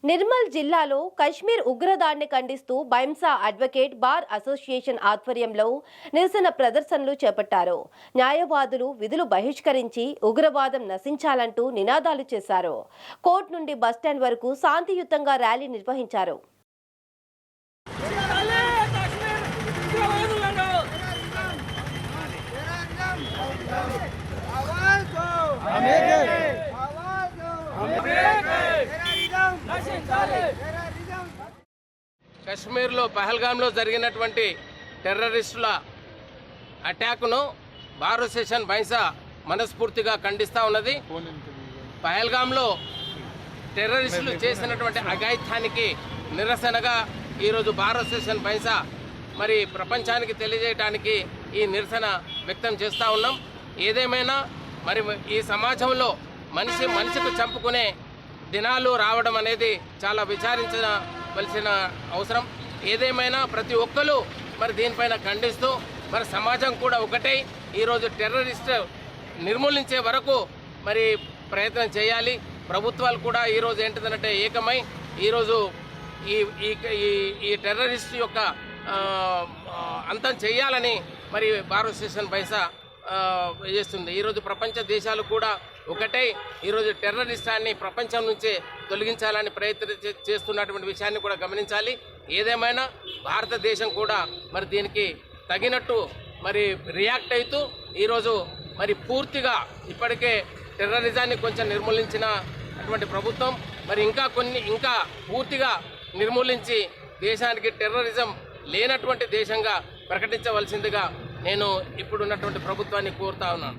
నిర్మల్ జిల్లాలో కశ్మీర్ ఉగ్రదాడిని ఖండిస్తూ Bhainsa advocate bar association ఆధ్వర్యంలో నిరసన ప్రదర్శనలు చేపట్టారు. న్యాయవాదులు విధులు బహిష్కరించి ఉగ్రవాదం నశించాలంటూ నినాదాలు చేశారు. కోర్టు నుండి బస్టాండ్ వరకు శాంతియుతంగా ర్యాలీ నిర్వహించారు. కశ్మీర్లో పహల్గామ్లో జరిగినటువంటి టెర్రరిస్టుల అటాక్ను బార్ అసోసియేషన్ బైంసా మనస్ఫూర్తిగా ఖండిస్తూ ఉన్నది. పహల్గామ్లో టెర్రరిస్టులు చేసినటువంటి అఘాయిత్యానికి నిరసనగా ఈరోజు బార్ అసోసియేషన్ బైంసా మరి ప్రపంచానికి తెలియజేయడానికి ఈ నిరసన వ్యక్తం చేస్తూ ఉన్నాం. ఏదేమైనా మరి ఈ సమాజంలో మనిషికి చంపుకునే దినాలు రావడం అనేది చాలా విచారించవలసిన అవసరం. ఏదేమైనా ప్రతి ఒక్కరూ మరి దీనిపైన ఖండిస్తూ మరి సమాజం కూడా ఒకటై ఈరోజు టెర్రరిస్ట్ నిర్మూలించే వరకు మరి ప్రయత్నం చేయాలి. ప్రభుత్వాలు కూడా ఈరోజు ఏంటిదంటే ఏకమై ఈరోజు ఈ టెర్రరిస్ట్ యొక్క అంతం చేయాలని మరి బార్ అసోసియేషన్ బైంసా చేస్తుంది. ఈరోజు ప్రపంచ దేశాలు కూడా ఒకటై ఈరోజు టెర్రరిస్టాన్ని ప్రపంచం నుంచే తొలగించాలని ప్రయత్నం చేస్తున్నటువంటి విషయాన్ని కూడా గమనించాలి. ఏదేమైనా భారతదేశం కూడా మరి దీనికి తగినట్టు మరి రియాక్ట్ అవుతూ ఈరోజు మరి పూర్తిగా ఇప్పటికే టెర్రరిజాన్ని కొంచెం నిర్మూలించిన అటువంటి ప్రభుత్వం మరి ఇంకా పూర్తిగా నిర్మూలించి దేశానికి టెర్రరిజం లేనటువంటి దేశంగా ప్రకటించవలసిందిగా నేను ఇప్పుడున్నటువంటి ప్రభుత్వాన్ని కోరుతా ఉన్నాను.